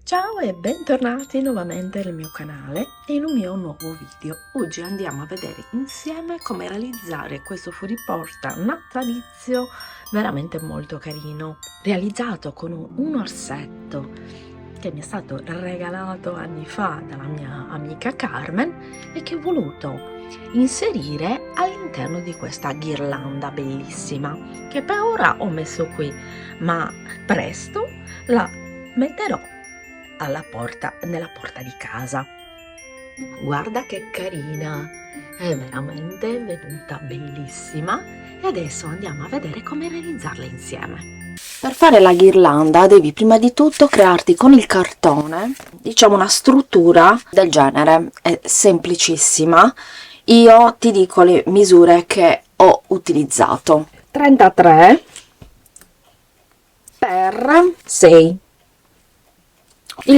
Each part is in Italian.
Ciao e bentornati nuovamente nel mio canale e in un mio nuovo video. Oggi andiamo a vedere insieme come realizzare questo fuoriporta natalizio veramente molto carino, realizzato con un orsetto che mi è stato regalato anni fa dalla mia amica Carmen e che ho voluto inserire all'interno di questa ghirlanda bellissima che per ora ho messo qui, ma presto la metterò nella porta di casa. Guarda che carina, è veramente venuta bellissima e adesso andiamo a vedere come realizzarla insieme. Per fare la ghirlanda devi prima di tutto crearti con il cartone, diciamo, una struttura del genere. È semplicissima. Io ti dico le misure che ho utilizzato: 33 per 6.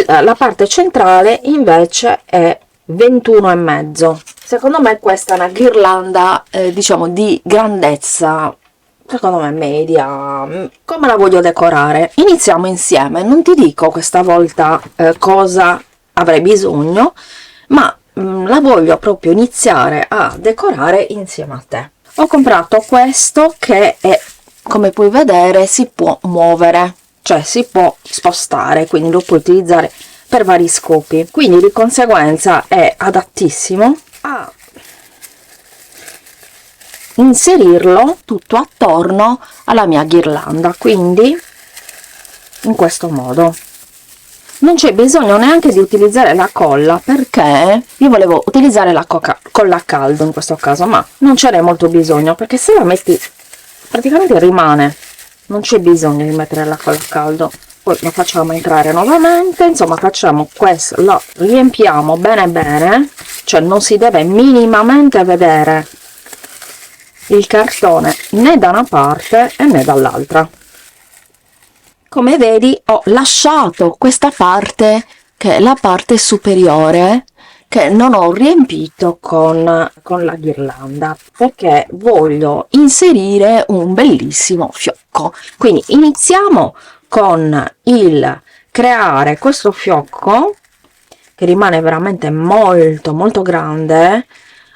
La parte centrale invece è 21,5. Secondo me questa è una ghirlanda diciamo di grandezza, secondo me media. Come la voglio decorare? Iniziamo insieme. Non ti dico questa volta cosa avrei bisogno, ma la voglio proprio iniziare a decorare insieme a te. Ho comprato questo che è, come puoi vedere, si può muovere, cioè si può spostare, quindi lo puoi utilizzare per vari scopi, quindi di conseguenza è adattissimo a inserirlo tutto attorno alla mia ghirlanda, quindi in questo modo. Non c'è bisogno neanche di utilizzare la colla, perché io volevo utilizzare la colla a caldo in questo caso, ma non ce n'è molto bisogno, perché se la metti praticamente rimane, non c'è bisogno di mettere la colla a caldo. Poi lo facciamo entrare nuovamente, insomma facciamo questo, lo riempiamo bene bene, cioè non si deve minimamente vedere il cartone né da una parte né dall'altra. Come vedi ho lasciato questa parte, che è la parte superiore, che non ho riempito con la ghirlanda, perché voglio inserire un bellissimo fiocco. Quindi iniziamo con il creare questo fiocco, che rimane veramente molto molto grande.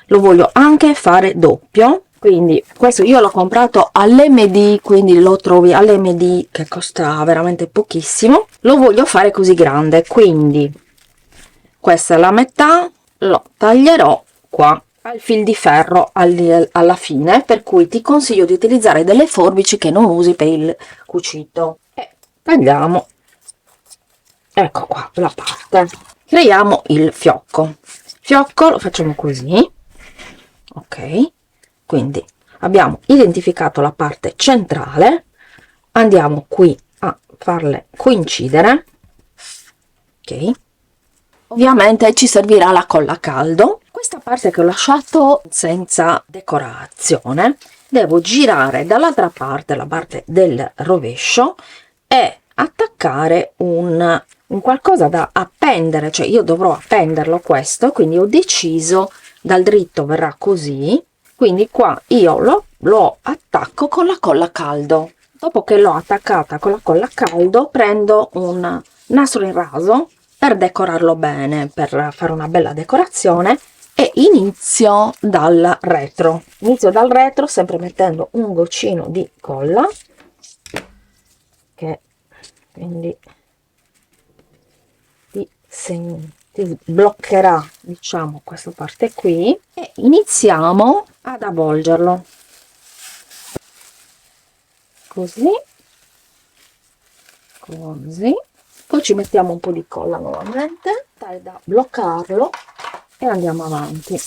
Lo voglio anche fare doppio, quindi questo io l'ho comprato all'MD, quindi lo trovi all'MD che costa veramente pochissimo. Lo voglio fare così grande, quindi questa è la metà, lo taglierò qua al fil di ferro alla fine, per cui ti consiglio di utilizzare delle forbici che non usi per il cucito. E tagliamo, ecco qua la parte, creiamo il fiocco. Lo facciamo così, ok? Quindi abbiamo identificato la parte centrale, andiamo qui a farle coincidere, ok? Ovviamente ci servirà la colla a caldo. Questa parte che ho lasciato senza decorazione devo girare dall'altra parte, la parte del rovescio, e attaccare un qualcosa da appendere, cioè io dovrò appenderlo questo, quindi ho deciso dal dritto verrà così, quindi qua io lo attacco con la colla a caldo. Dopo che l'ho attaccata con la colla a caldo prendo un nastro in raso per decorarlo bene, per fare una bella decorazione, e inizio dal retro. Sempre mettendo un goccino di colla, che quindi ti bloccherà, diciamo, questa parte qui, e iniziamo ad avvolgerlo così, poi ci mettiamo un po' di colla nuovamente tale da bloccarlo e andiamo avanti.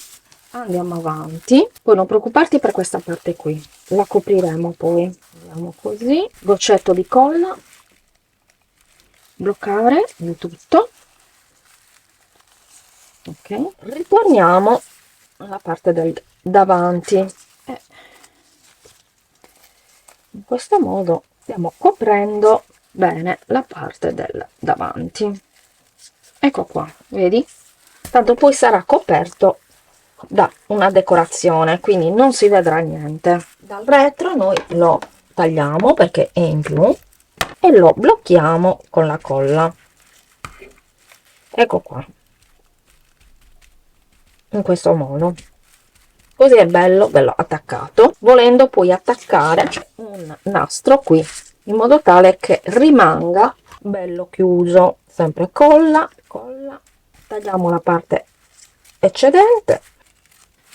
Poi non preoccuparti per questa parte qui, la copriremo poi. Andiamo così, goccetto di colla, bloccare il tutto, ok. Ritorniamo alla parte del davanti e in questo modo stiamo coprendo bene la parte del davanti. Ecco qua, vedi? Tanto poi sarà coperto da una decorazione, quindi non si vedrà niente. Dal retro noi lo tagliamo perché è in più e lo blocchiamo con la colla. ecco qua, in questo modo, così è bello attaccato. Volendo puoi attaccare un nastro qui in modo tale che rimanga bello chiuso. Sempre colla, tagliamo la parte eccedente,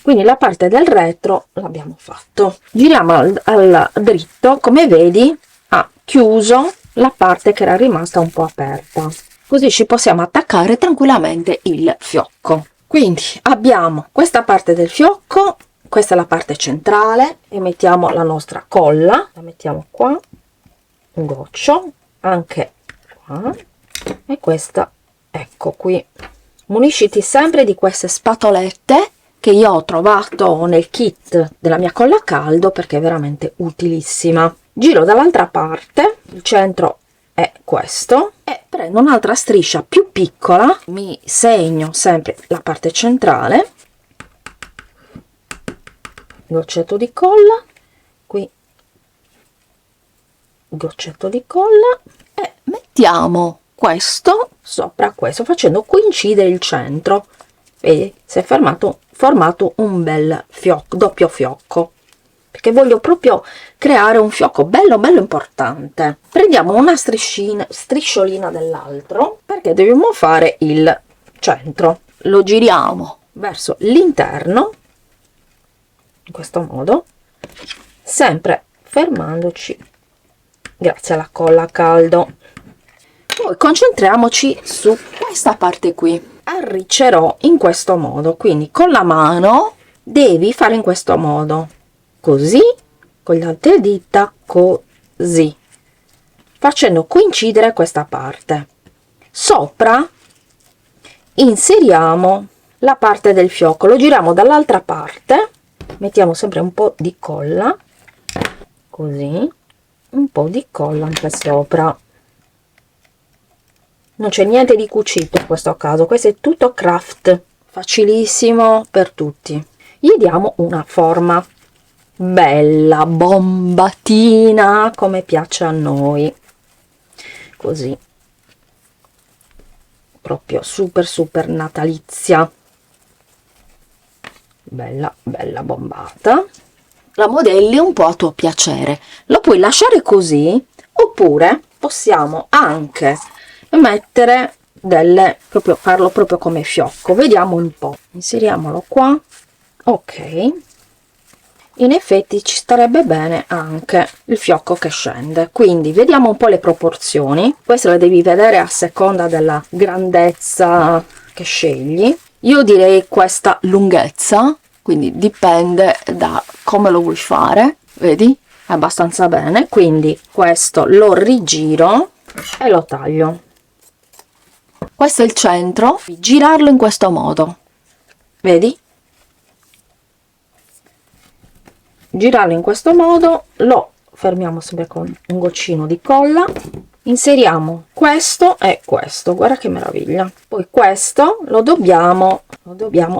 quindi la parte del retro l'abbiamo fatto. Giriamo al dritto, come vedi ha chiuso la parte che era rimasta un po' aperta, così ci possiamo attaccare tranquillamente il fiocco. Quindi abbiamo questa parte del fiocco, questa è la parte centrale, e mettiamo la nostra colla, la mettiamo qua, un goccio anche qua, e questa ecco qui. Munisciti sempre di queste spatolette che io ho trovato nel kit della mia colla a caldo, perché è veramente utilissima. Giro dall'altra parte, il centro è questo, e prendo un'altra striscia più piccola, mi segno sempre la parte centrale, goccetto di colla, qui goccetto di colla, e mettiamo questo sopra questo, facendo coincidere il centro. Vedi, si è formato un bel fiocco, doppio fiocco, perché voglio proprio creare un fiocco bello importante. Prendiamo una strisciolina dell'altro, perché dobbiamo fare il centro. Lo giriamo verso l'interno in questo modo, sempre fermandoci grazie alla colla a caldo. Poi concentriamoci su questa parte qui. Arriccerò in questo modo, quindi con la mano devi fare in questo modo, così, con le altre dita così, facendo coincidere questa parte. Sopra inseriamo la parte del fiocco, lo giriamo dall'altra parte, mettiamo sempre un po' di colla, così, un po' di colla anche sopra. Non c'è niente di cucito in questo caso, questo è tutto craft, facilissimo per tutti. Gli diamo una forma bella, bombatina, come piace a noi, così, proprio super natalizia, bella bombata. La modelli un po' a tuo piacere, lo puoi lasciare così, oppure possiamo anche mettere farlo proprio come fiocco. Vediamo un po', inseriamolo qua, ok, in effetti ci starebbe bene anche il fiocco che scende. Quindi vediamo un po' le proporzioni, queste le devi vedere a seconda della grandezza che scegli. Io direi questa lunghezza, quindi dipende da come lo vuoi fare, vedi, è abbastanza bene. Quindi questo lo rigiro e lo taglio. Questo è il centro, girarlo in questo modo, vedi, girarlo in questo modo, lo fermiamo sempre con un goccino di colla, inseriamo questo e questo, guarda che meraviglia. Poi questo lo dobbiamo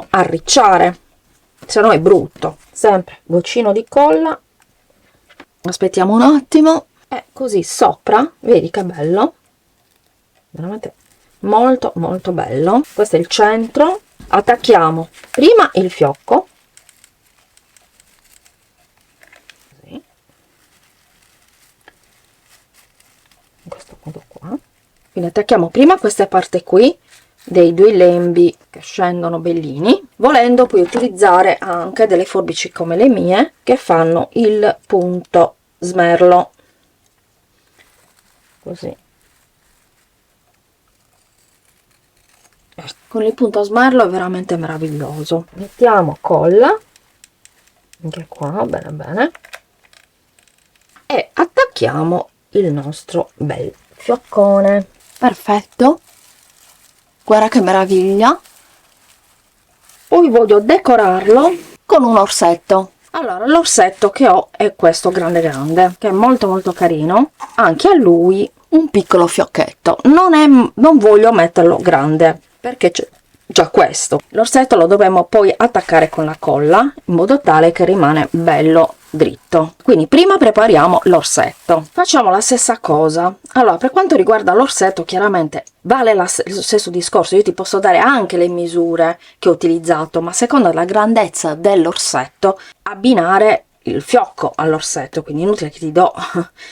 arricciare, se no è brutto. Sempre goccino di colla, aspettiamo un attimo, e così sopra, vedi che bello, veramente molto bello. Questo è il centro. Attacchiamo prima il fiocco, così, in questo modo qua. Quindi attacchiamo prima questa parte qui dei due lembi che scendono bellini. Volendo puoi utilizzare anche delle forbici come le mie che fanno il punto smerlo, così. Con il punto a smerlo è veramente meraviglioso. Mettiamo colla anche qua, bene, e attacchiamo il nostro bel fioccone. Perfetto, guarda che meraviglia. Poi voglio decorarlo con un orsetto. Allora, l'orsetto che ho è questo grande, che è molto carino. Anche a lui un piccolo fiocchetto, non voglio metterlo grande perché c'è già questo. L'orsetto lo dobbiamo poi attaccare con la colla in modo tale che rimane bello dritto. Quindi prima prepariamo l'orsetto. Facciamo la stessa cosa. Allora, per quanto riguarda l'orsetto, chiaramente vale lo stesso discorso. Io ti posso dare anche le misure che ho utilizzato, ma secondo la grandezza dell'orsetto abbinare il fiocco all'orsetto, quindi inutile che ti do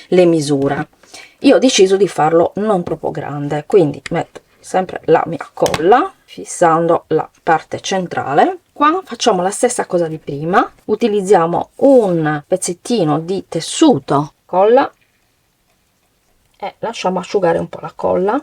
le misure. Io ho deciso di farlo non troppo grande, quindi metto sempre la mia colla fissando la parte centrale. Qua facciamo la stessa cosa di prima, utilizziamo un pezzettino di tessuto colla e lasciamo asciugare un po' la colla.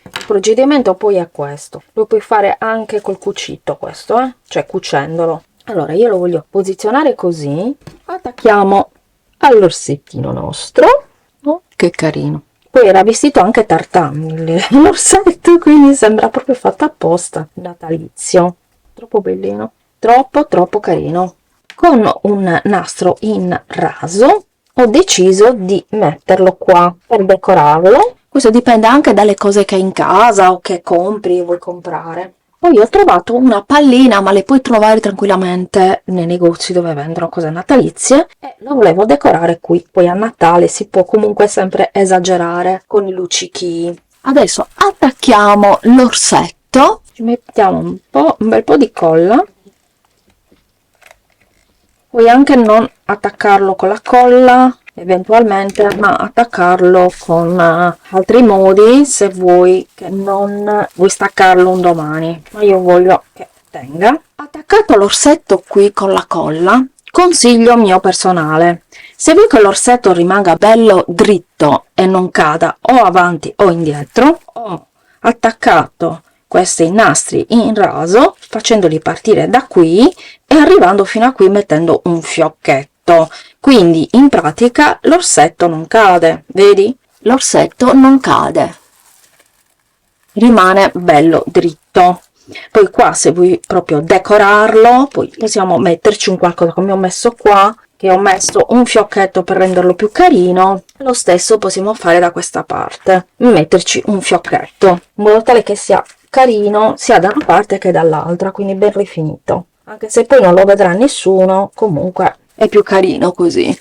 Il procedimento poi è questo, lo puoi fare anche col cucito questo, cioè cucendolo. Allora io lo voglio posizionare così, attacchiamo all'orsettino nostro. Oh, che carino! Poi era vestito anche tartan l'orsetto, quindi sembra proprio fatto apposta, natalizio. Troppo bellino, troppo carino. Con un nastro in raso ho deciso di metterlo qua per decorarlo. Questo dipende anche dalle cose che hai in casa o che compri o vuoi comprare. Poi ho trovato una pallina, ma le puoi trovare tranquillamente nei negozi dove vendono cose natalizie, e lo volevo decorare qui. Poi a Natale si può comunque sempre esagerare con i luccichi. Adesso attacchiamo l'orsetto, ci mettiamo un bel po' di colla. Puoi anche non attaccarlo con la colla eventualmente, ma attaccarlo con altri modi se vuoi, che non vuoi staccarlo un domani, ma io voglio che tenga. Attaccato l'orsetto qui con la colla, consiglio mio personale: se vuoi che l'orsetto rimanga bello dritto e non cada o avanti o indietro, ho attaccato questi nastri in raso facendoli partire da qui e arrivando fino a qui mettendo un fiocchetto, quindi in pratica l'orsetto non cade, vedi? L'orsetto non cade, rimane bello dritto. Poi qua, se vuoi proprio decorarlo, poi possiamo metterci un qualcosa come ho messo qua, che ho messo un fiocchetto per renderlo più carino. Lo stesso possiamo fare da questa parte, metterci un fiocchetto in modo tale che sia carino sia da una parte che dall'altra, quindi ben rifinito, anche se poi non lo vedrà nessuno, comunque è più carino così.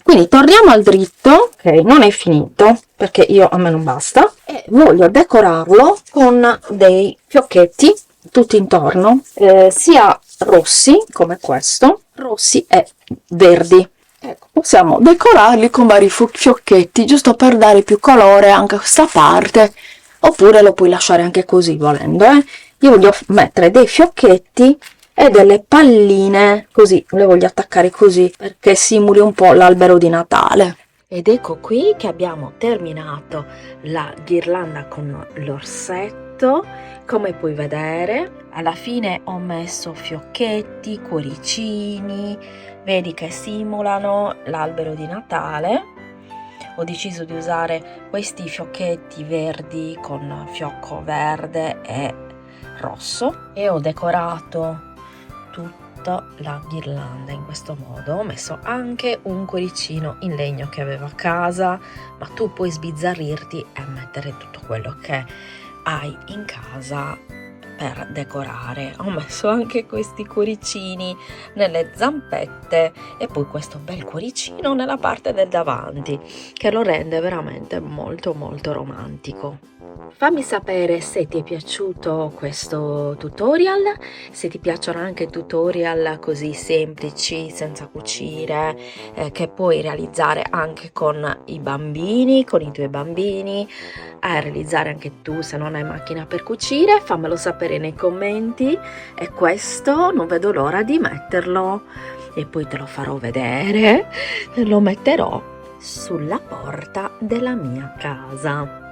Quindi torniamo al dritto, ok, non è finito perché a me non basta, e voglio decorarlo con dei fiocchetti tutti intorno, sia rossi come questo, rossi e verdi. Ecco, possiamo decorarli con vari fiocchetti giusto per dare più colore anche a questa parte, oppure lo puoi lasciare anche così volendo. Io voglio mettere dei fiocchetti e delle palline, così le voglio attaccare così perché simuli un po' l'albero di Natale. Ed ecco qui che abbiamo terminato la ghirlanda con l'orsetto. Come puoi vedere, alla fine ho messo fiocchetti, cuoricini, vedi che simulano l'albero di Natale. Ho deciso di usare questi fiocchetti verdi con fiocco verde e rosso e ho decorato tutta la ghirlanda in questo modo. Ho messo anche un cuoricino in legno che avevo a casa, ma tu puoi sbizzarrirti e mettere tutto quello che hai in casa per decorare. Ho messo anche questi cuoricini nelle zampette e poi questo bel cuoricino nella parte del davanti, che lo rende veramente molto romantico. Fammi sapere se ti è piaciuto questo tutorial, se ti piacciono anche tutorial così semplici, senza cucire, che puoi realizzare anche con i bambini, con i tuoi bambini, a realizzare anche tu se non hai macchina per cucire. Fammelo sapere nei commenti, e questo non vedo l'ora di metterlo, e poi te lo farò vedere, lo metterò sulla porta della mia casa.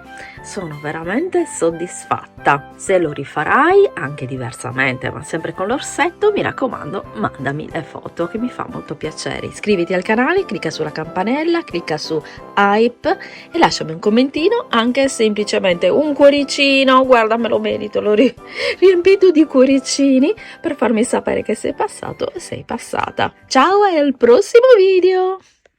Sono veramente soddisfatta. Se lo rifarai anche diversamente, ma sempre con l'orsetto, mi raccomando, mandami le foto, che mi fa molto piacere. Iscriviti al canale, clicca sulla campanella, clicca su hype e lasciami un commentino, anche semplicemente un cuoricino. Guarda, me lo merito, l'ho riempito di cuoricini per farmi sapere che sei passato e sei passata. Ciao e al prossimo video!